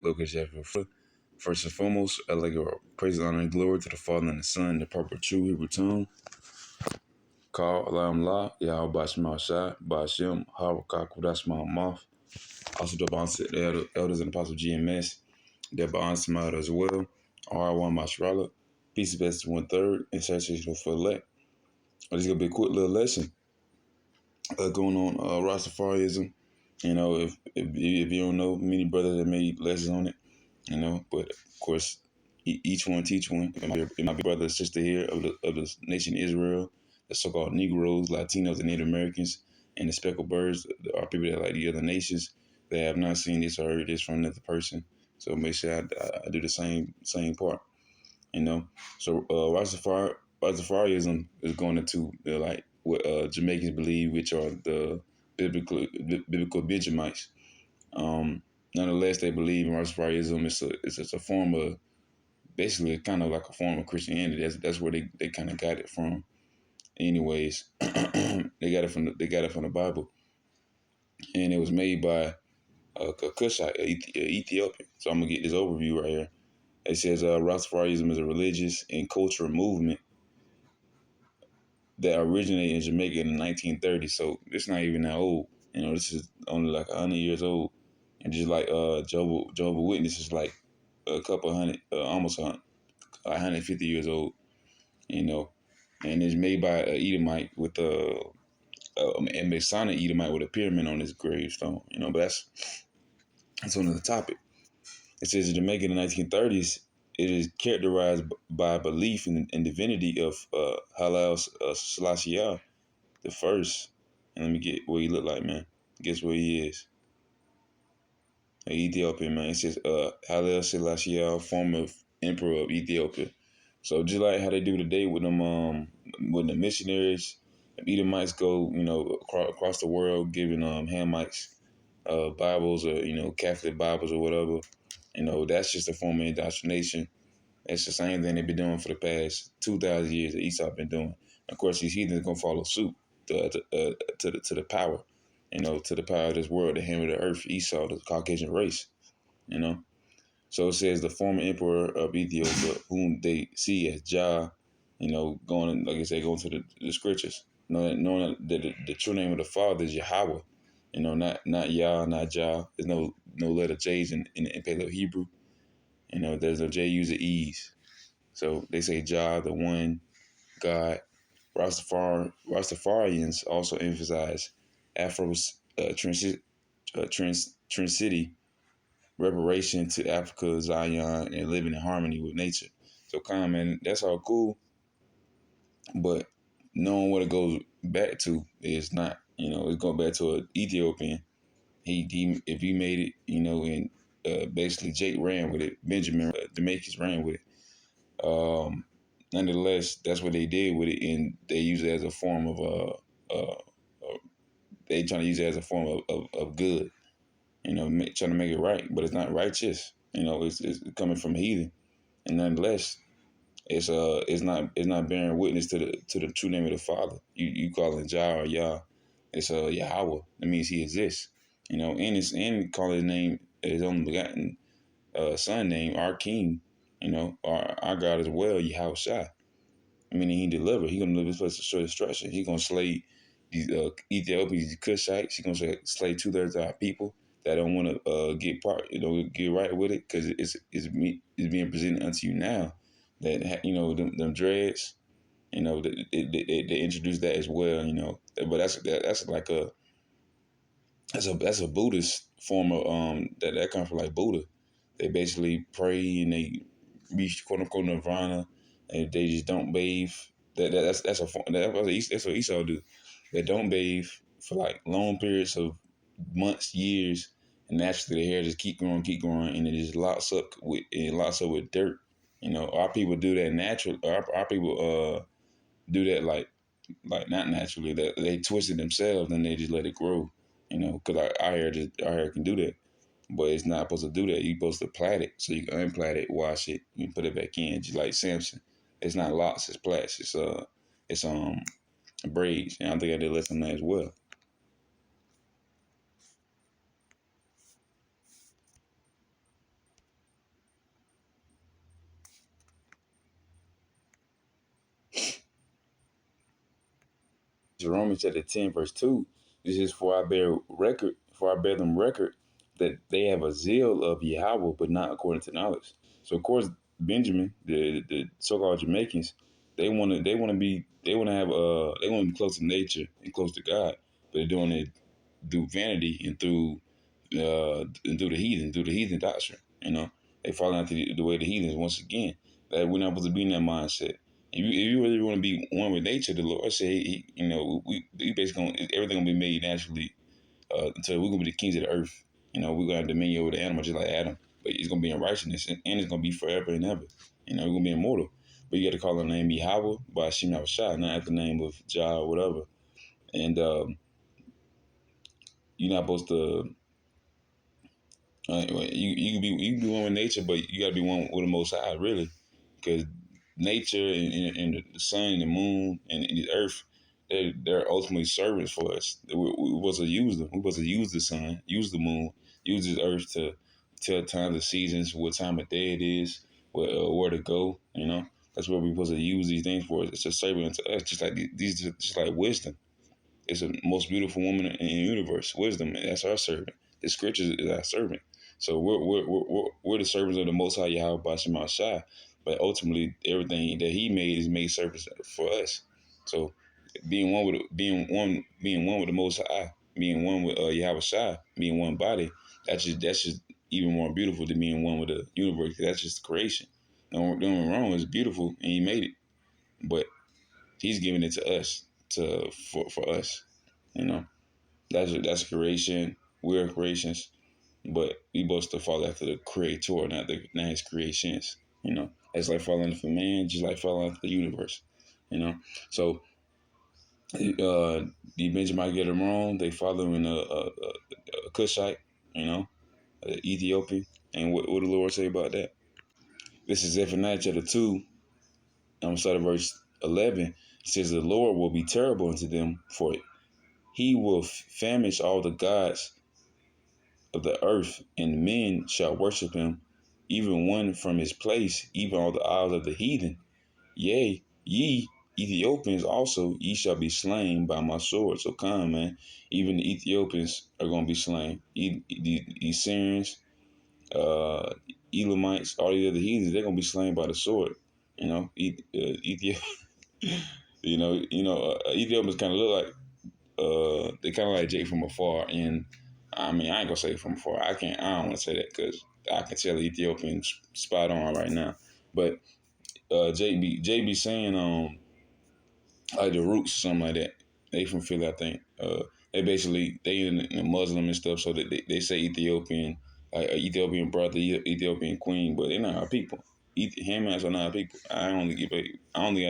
Local chapter. First and foremost, I'd like to praise, honor, and glory to the Father and the Son, in the proper true Hebrew tongue. Call Alam La, Yahweh Bashma Shai, Bashem, Harakak, Kudash Mouth. Also, the bonds to the elders and apostle GMS, their bonds to as well. R1 Mashrala, peace is best to 1/3, and saturation for elect. This is going to be a quick little lesson going on Rastafarianism. If you don't know, many brothers have made lessons on it, but of course, each one teach one. It might be brother and sister here of the nation Israel, the so-called Negroes, Latinos, and Native Americans, and the speckled birds are people that like the other nations that have not seen this or heard this from another person. So make sure I do the same part, So Rastafarianism is going into like what Jamaicans believe, which are the biblical Benjamites. Nonetheless, they believe in Rastafarianism. It's a form of basically kind of like a form of Christianity. That's where they kind of got it from. Anyways, they got it from the Bible, and it was made by a Cushite, Ethiopian. So I'm gonna get this overview right here. It says Rastafarianism is a religious and cultural movement that originated in Jamaica in the 1930s. So it's not even that old. This is only like 100 years old. And just like Jehovah Witness is like a couple hundred, almost 150 years old. And it's made by an Edomite with a Masonic Edomite with a pyramid on his gravestone. But that's another topic. It says in Jamaica in the 1930s, it is characterized by belief in the divinity of Halal Selassie the first. And let me get what he look like, man. Guess what he is? An Ethiopian, man. It says Halal Selassie, former emperor of Ethiopia. So just like how they do today with them, with the missionaries, Edomites go, across the world giving Hamites Bibles or Catholic Bibles or whatever. That's just a form of indoctrination. It's the same thing they've been doing for the past 2,000 years that Esau been doing. Of course, these heathens gonna follow suit to the power, to the power of this world, the hammer of the earth, Esau, the Caucasian race, So it says the former emperor of Ethiopia, whom they see as Jah, going, like I say, going to the scriptures, knowing that the true name of the Father is Yahweh, not Yah, not Jah. There's no letter J's in Paleo Hebrew. There's no J used E's. So they say Jah, the one God. Rastafarians also emphasize Afro's Trincity, reparation to Africa, Zion, and living in harmony with nature. So, man, that's all cool. But knowing what it goes back to is not, it's going back to an Ethiopian. If he made it, and basically Jake ran with it. Benjamin Demakis ran with it. Nonetheless, that's what they did with it, and they use it as a form of they trying to use it as a form of good, trying to make it right, but it's not righteous. It's coming from heathen, and nonetheless, it's not bearing witness to the true name of the Father. You call it Jah or Yah, it's Yahweh. That means He exists. And calling His name His only begotten Son name, our King. Our God as well, Yahweh Shai. Meaning He delivered. He gonna deliver His place to show destruction. He gonna slay these Ethiopians, these Cushites. He gonna slay 2/3 of our people that don't want to get right with it, because it's being presented unto you now that them dreads. They introduced that as well. But that's like that's a Buddhist form of that comes from like Buddha. They basically pray and they reach quote unquote nirvana, and they just don't bathe. That's a form. That's what Esau do. They don't bathe for like long periods of months, years, and naturally the hair just keep growing, and it just locks up with dirt. Our people do that naturally. Our people do that like not naturally. That they twist it themselves and they just let it grow. Because our hair can do that. But it's not supposed to do that. You're supposed to plait it. So you can unplait it, wash it, you can put it back in, just like Samson. It's not locks, it's plaits. It's braids. And I think I did less on that as well. to Romans chapter 10, verse 2, this is for I bear them record that they have a zeal of Yahweh, but not according to knowledge. So of course, Benjamin, the so-called Jamaicans, they want to have they want to be close to nature and close to God, but they're doing it through vanity and through the heathen doctrine. You know, they fall into the way of the heathens once again. That we're not supposed to be in that mindset. If you really want to be one with nature, the Lord said, we basically everything gonna be made naturally until we're gonna be the kings of the earth. You know, we're gonna have dominion over the animals just like Adam, but it's gonna be in righteousness and it's gonna be forever and ever. You know, we're gonna be immortal. But you got to call the name Yahweh by Hashem Yahushua, not at the name of Jah or whatever. And you're not supposed to. You can be one with nature, but you got to be one with the Most High, really, because nature and the sun and the moon and the earth, they're ultimately servants for us. We supposed to use them. We supposed to use the sun, use the moon, use this earth to tell times of seasons, what time of day it is, where to go. You know, that's what we're supposed to use these things for. It's a servant to us, just like these, just like wisdom. It's the most beautiful woman in the universe, wisdom. That's our servant. The scriptures is our servant. So we're the servants of the Most High Yahweh Bashim Shai. But ultimately, everything that He made is made service for us. So being one with the Most High, being one with Yahweh Shai, being one body, that's just even more beautiful than being one with the universe. That's just creation. Don't get me wrong. It's beautiful, and He made it, but He's giving it to us for us. You know, that's creation. We're creations, but we supposed to follow after the Creator, not His creations. You know, it's like following after man, just like following after the universe. You know, so the Benjamin get them wrong. They following a Cushite. You know, Ethiopian. And what the Lord say about that? This is Zephaniah chapter 2. I'm gonna start at verse 11. It says, "The Lord will be terrible unto them, for He will famish all the gods of the earth, and men shall worship him, even one from his place, even all the isles of the heathen. Yea, ye Ethiopians also, ye shall be slain by my sword." So come, man. Even the Ethiopians are going to be slain. The Syrians, uh, Elamites, all the other heathens, they're going to be slain by the sword. You know, Ethiopia. Ethiopians kind of look like they kind of like Jake from afar, and I mean, I ain't gonna say from afar. I can't. I don't want to say that because I can tell Ethiopians spot on right now. But JB saying like the roots or something like that. They from Philly, I think. They basically they in the Muslim and stuff, so that they say Ethiopian, like Ethiopian brother, Ethiopian queen, but they're not our people. Hamites are not our people. I don't think I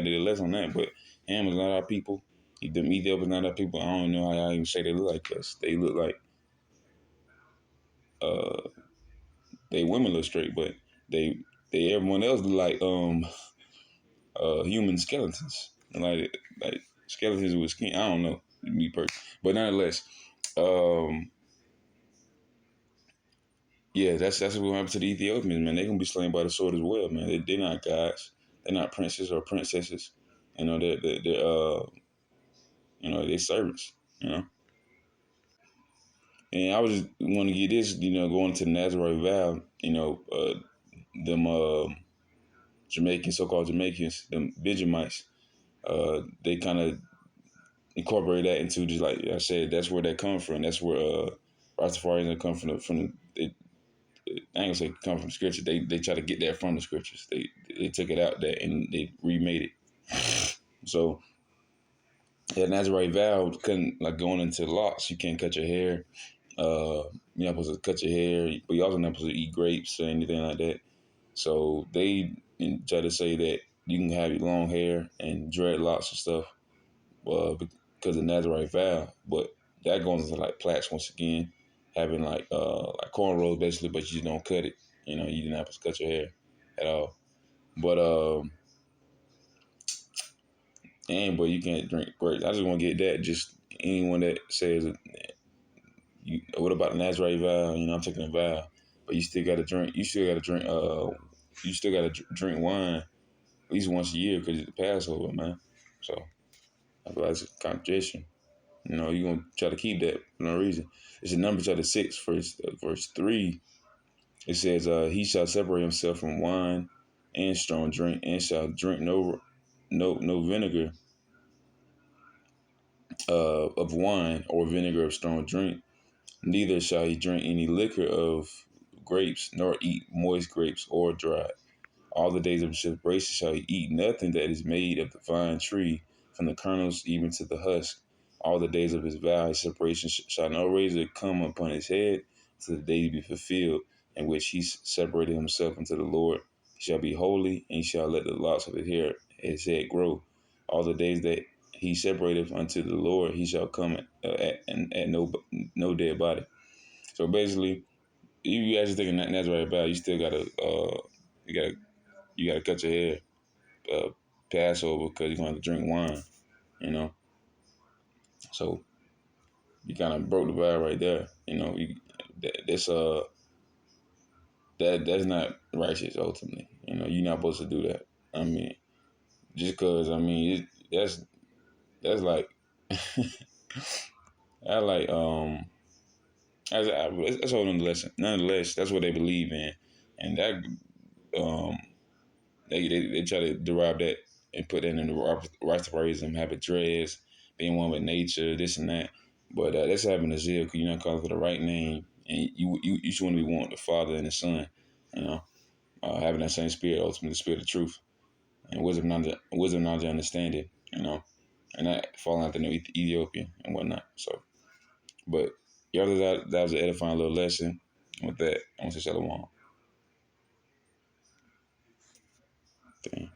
did a lesson on that, but Ham is not our people. Them Ethiopians not our people. I don't know how I even say they look like us. They look like uh they women look straight, but they everyone else look like human skeletons. Like skeletons with skin. I don't know. Me personally. But nonetheless, um yeah, that's what happened to the Ethiopians, man. They're gonna be slain by the sword as well, man. They're not gods. They're not princes or princesses. You know, they're servants, you know. And I was just want to get this, going to the Nazarite vow, them Jamaicans, so-called Jamaicans, them Benjamites, they kind of incorporate that into, just like I said, that's where that come from. That's where Rastafari come I ain't gonna say come from scripture. They try to get that from the scriptures. They took it out there and they remade it. So yeah, Nazarite vow couldn't, like, going into locks. You can't cut your hair. You're not supposed to cut your hair, but you also not supposed to eat grapes or anything like that. So they try to say that you can have your long hair and dreadlocks and stuff, because of Nazarite vow. But that goes into like plaques once again, having like cornrows basically, but you don't cut it. You didn't have to cut your hair at all. But but you can't drink grapes. I just want to get that. Just anyone that says, what about the Nazarite vow? I'm taking a vow, but you still got to drink. You still got to drink. You still got to drink wine at least once a year because it's the Passover, man. So I feel like it's a contradiction. You know, you're gonna try to keep that for no reason. It's in Numbers chapter 6, verse 3. It says, "He shall separate himself from wine and strong drink, and shall drink no vinegar of wine or vinegar of strong drink. Neither shall he drink any liquor of grapes, nor eat moist grapes or dry. All the days of his separation shall he eat nothing that is made of the vine tree, from the kernels even to the husk. All the days of his vow, his separation shall no razor come upon his head, till the day be fulfilled, in which he separated himself unto the Lord. He shall be holy, and he shall let the locks of his head grow. All the days that he separated unto the Lord, he shall come at no dead body." So basically, if you actually thinking that that's right about, you still you gotta you gotta cut your hair, Passover, because you're gonna have to drink wine, you know. So you kind of broke the vow right there, you know. That's that's not righteous ultimately. You know, you're not supposed to do that. I mean, just because that's like I like that's all nonetheless. Nonetheless, that's what they believe in, and that um they try to derive that and put that in the Rastafarism, having dreads, being one with nature, this and that. But that's having a zeal because you're not calling for the right name, and you should want to be one with the Father and the Son. You know, having that same spirit, ultimately the spirit of truth and wisdom, knowledge, and understanding. You know, and that falling out the new Ethiopian and whatnot. So, but yeah, after that was an edifying little lesson. With that, I want to say shalom. Damn.